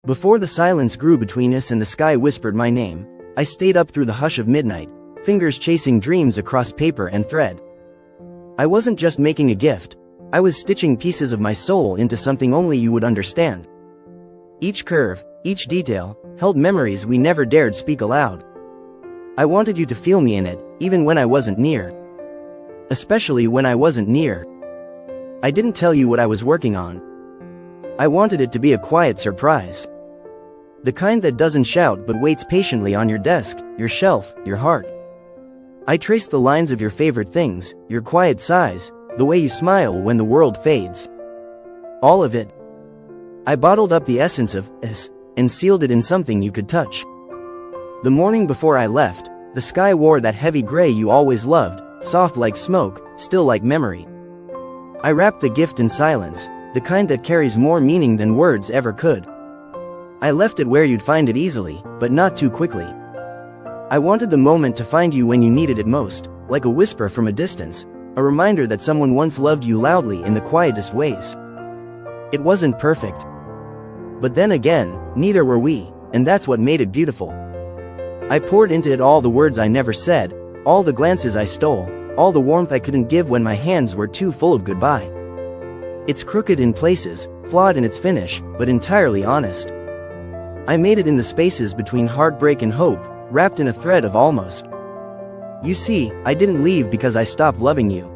Before the silence grew between us and the sky whispered my name, I stayed up through the hush of midnight, fingers chasing dreams across paper and thread. I wasn't just making a gift, I was stitching pieces of my soul into something only you would understand. Each curve, each detail, held memories we never dared speak aloud. I wanted you to feel me in it, even when I wasn't near. Especially when I wasn't near. I didn't tell you what I was working on. I wanted it to be a quiet surprise. The kind that doesn't shout but waits patiently on your desk, your shelf, your heart. I traced the lines of your favorite things, your quiet sighs, the way you smile when the world fades. All of it. I bottled up the essence of us and sealed it in something you could touch. The morning before I left, the sky wore that heavy gray you always loved, soft like smoke, still like memory. I wrapped the gift in silence, the kind that carries more meaning than words ever could. I left it where you'd find it easily, but not too quickly. I wanted the moment to find you when you needed it most, like a whisper from a distance, a reminder that someone once loved you loudly in the quietest ways. It wasn't perfect. But then again, neither were we, and that's what made it beautiful. I poured into it all the words I never said, all the glances I stole, all the warmth I couldn't give when my hands were too full of goodbye. It's crooked in places, flawed in its finish, but entirely honest. I made it in the spaces between heartbreak and hope, wrapped in a thread of almost. You see, I didn't leave because I stopped loving you.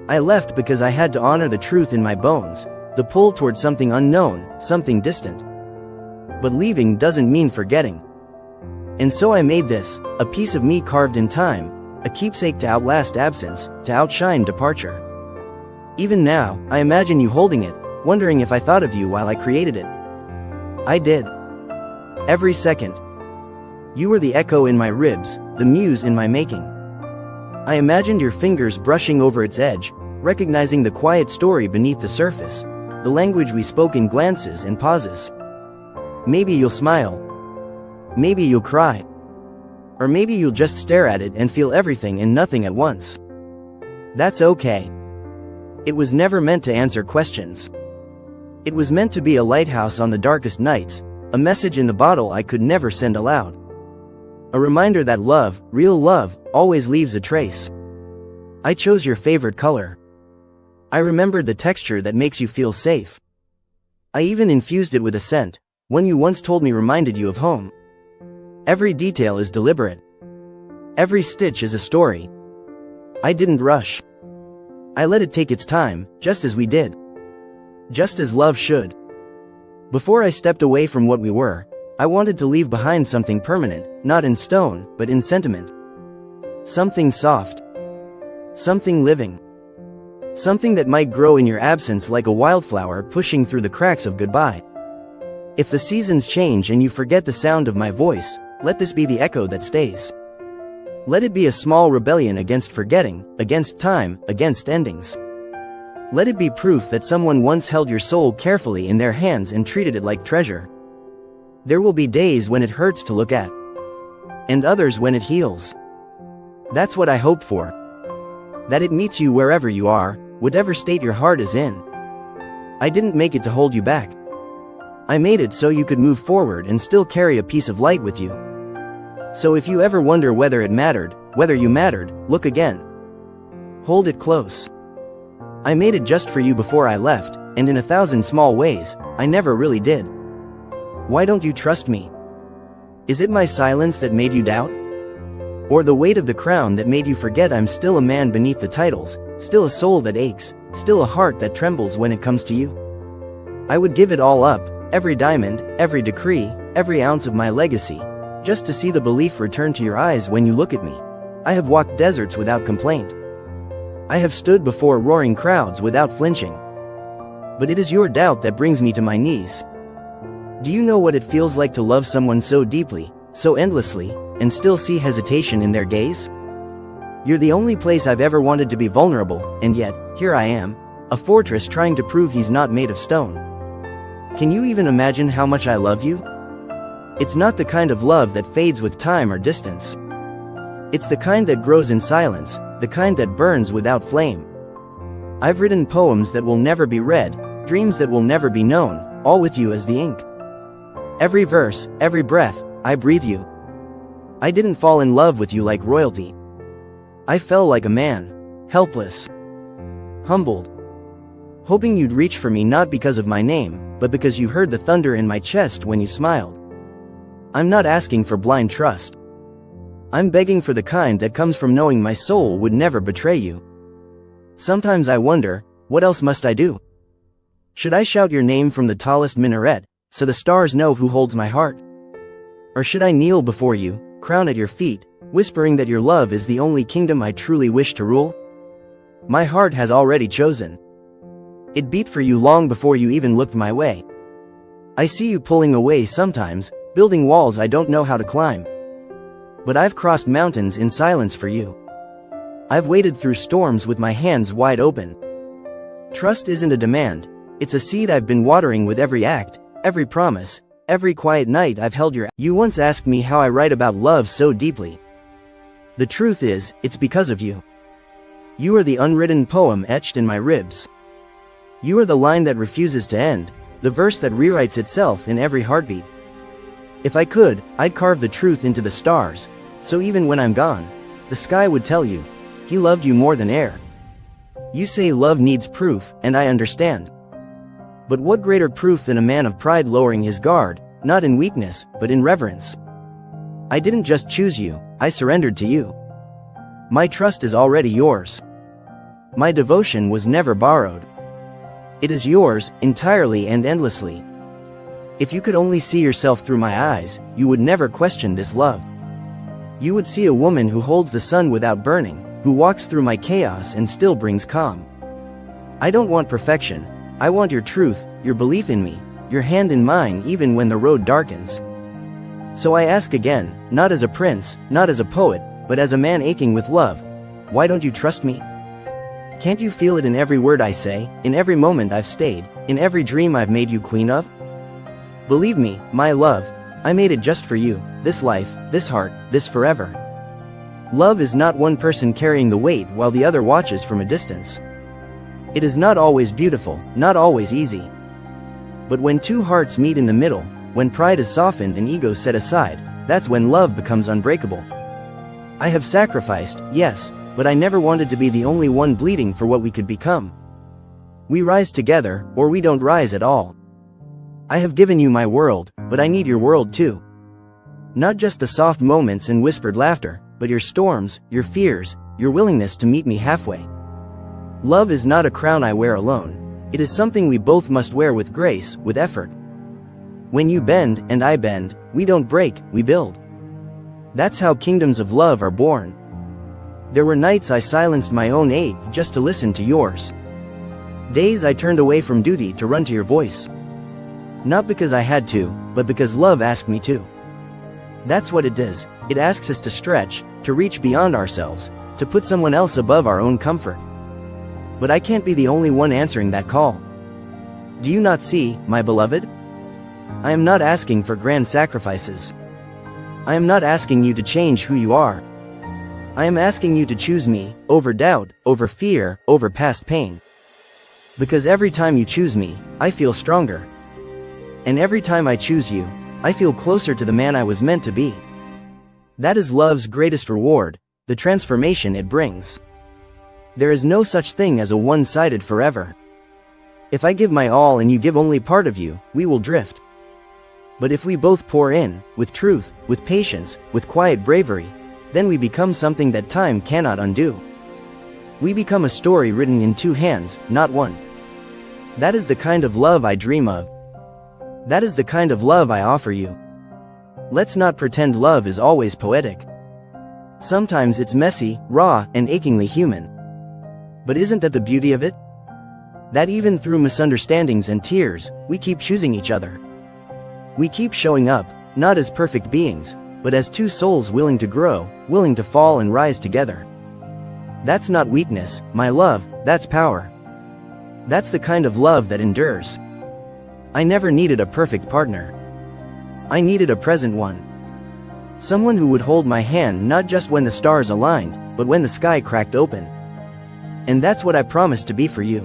I left because I had to honor the truth in my bones, the pull toward something unknown, something distant. But leaving doesn't mean forgetting. And so I made this, a piece of me carved in time, a keepsake to outlast absence, to outshine departure. Even now, I imagine you holding it, wondering if I thought of you while I created it. I did. Every second. You were the echo in my ribs, the muse in my making. I imagined your fingers brushing over its edge, recognizing the quiet story beneath the surface, the language we spoke in glances and pauses. Maybe you'll smile. Maybe you'll cry. Or maybe you'll just stare at it and feel everything and nothing at once. That's okay. It was never meant to answer questions. It was meant to be a lighthouse on the darkest nights, a message in the bottle I could never send aloud. A reminder that love, real love, always leaves a trace. I chose your favorite color. I remembered the texture that makes you feel safe. I even infused it with a scent, one you once told me reminded you of home. Every detail is deliberate. Every stitch is a story. I didn't rush. I let it take its time, just as we did. Just as love should. Before I stepped away from what we were, I wanted to leave behind something permanent, not in stone, but in sentiment. Something soft. Something living. Something that might grow in your absence like a wildflower pushing through the cracks of goodbye. If the seasons change and you forget the sound of my voice, let this be the echo that stays. Let it be a small rebellion against forgetting, against time, against endings. Let it be proof that someone once held your soul carefully in their hands and treated it like treasure. There will be days when it hurts to look at. And others when it heals. That's what I hope for. That it meets you wherever you are, whatever state your heart is in. I didn't make it to hold you back. I made it so you could move forward and still carry a piece of light with you. So if you ever wonder whether it mattered, whether you mattered, look again. Hold it close. I made it just for you before I left, and in 1,000 small ways, I never really did. Why don't you trust me? Is it my silence that made you doubt? Or the weight of the crown that made you forget I'm still a man beneath the titles, still a soul that aches, still a heart that trembles when it comes to you? I would give it all up, every diamond, every decree, every ounce of my legacy, just to see the belief return to your eyes when you look at me. I have walked deserts without complaint. I have stood before roaring crowds without flinching. But it is your doubt that brings me to my knees. Do you know what it feels like to love someone so deeply, so endlessly, and still see hesitation in their gaze? You're the only place I've ever wanted to be vulnerable, and yet, here I am, a fortress trying to prove he's not made of stone. Can you even imagine how much I love you? It's not the kind of love that fades with time or distance. It's the kind that grows in silence, the kind that burns without flame. I've written poems that will never be read, dreams that will never be known, all with you as the ink. Every verse, every breath, I breathe you. I didn't fall in love with you like royalty. I fell like a man, helpless, humbled, hoping you'd reach for me not because of my name, but because you heard the thunder in my chest when you smiled. I'm not asking for blind trust. I'm begging for the kind that comes from knowing my soul would never betray you. Sometimes I wonder, what else must I do? Should I shout your name from the tallest minaret, so the stars know who holds my heart? Or should I kneel before you, crown at your feet, whispering that your love is the only kingdom I truly wish to rule? My heart has already chosen. It beat for you long before you even looked my way. I see you pulling away sometimes, building walls I don't know how to climb. But I've crossed mountains in silence for you. I've waded through storms with my hands wide open. Trust isn't a demand, it's a seed I've been watering with every act, every promise, every quiet night I've held your. You once asked me how I write about love so deeply. The truth is, it's because of you. You are the unwritten poem etched in my ribs. You are the line that refuses to end, the verse that rewrites itself in every heartbeat. If I could, I'd carve the truth into the stars, so even when I'm gone, the sky would tell you, he loved you more than air. You say love needs proof, and I understand. But what greater proof than a man of pride lowering his guard, not in weakness, but in reverence? I didn't just choose you, I surrendered to you. My trust is already yours. My devotion was never borrowed. It is yours, entirely and endlessly. If you could only see yourself through my eyes, you would never question this love. You would see a woman who holds the sun without burning, who walks through my chaos and still brings calm. I don't want perfection, I want your truth, your belief in me, your hand in mine even when the road darkens. So I ask again, not as a prince, not as a poet, but as a man aching with love, why don't you trust me? Can't you feel it in every word I say, in every moment I've stayed, in every dream I've made you queen of? Believe me, my love, I made it just for you, this life, this heart, this forever. Love is not one person carrying the weight while the other watches from a distance. It is not always beautiful, not always easy. But when two hearts meet in the middle, when pride is softened and ego set aside, that's when love becomes unbreakable. I have sacrificed, yes, but I never wanted to be the only one bleeding for what we could become. We rise together, or we don't rise at all. I have given you my world, but I need your world too. Not just the soft moments and whispered laughter, but your storms, your fears, your willingness to meet me halfway. Love is not a crown I wear alone. It is something we both must wear with grace, with effort. When you bend and I bend, we don't break, we build. That's how kingdoms of love are born. There were nights I silenced my own ache just to listen to yours. Days I turned away from duty to run to your voice. Not because I had to, but because love asked me to. That's what it does. It asks us to stretch, to reach beyond ourselves, to put someone else above our own comfort. But I can't be the only one answering that call. Do you not see, my beloved? I am not asking for grand sacrifices. I am not asking you to change who you are. I am asking you to choose me, over doubt, over fear, over past pain. Because every time you choose me, I feel stronger. And every time I choose you, I feel closer to the man I was meant to be. That is love's greatest reward, the transformation it brings. There is no such thing as a one-sided forever. If I give my all and you give only part of you, we will drift. But if we both pour in, with truth, with patience, with quiet bravery, then we become something that time cannot undo. We become a story written in two hands, not one. That is the kind of love I dream of. That is the kind of love I offer you. Let's not pretend love is always poetic. Sometimes it's messy, raw, and achingly human. But isn't that the beauty of it? That even through misunderstandings and tears, we keep choosing each other. We keep showing up, not as perfect beings, but as two souls willing to grow, willing to fall and rise together. That's not weakness, my love, that's power. That's the kind of love that endures. I never needed a perfect partner. I needed a present one. Someone who would hold my hand not just when the stars aligned, but when the sky cracked open. And that's what I promise to be for you.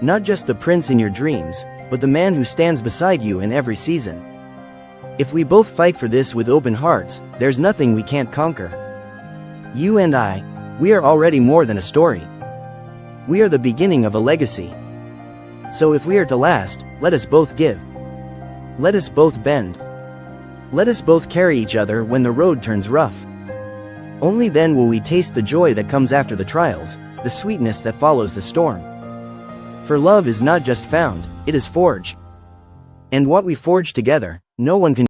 Not just the prince in your dreams, but the man who stands beside you in every season. If we both fight for this with open hearts, there's nothing we can't conquer. You and I, we are already more than a story. We are the beginning of a legacy. So if we are to last, let us both give. Let us both bend. Let us both carry each other when the road turns rough. Only then will we taste the joy that comes after the trials, the sweetness that follows the storm. For love is not just found, it is forged. And what we forge together, no one can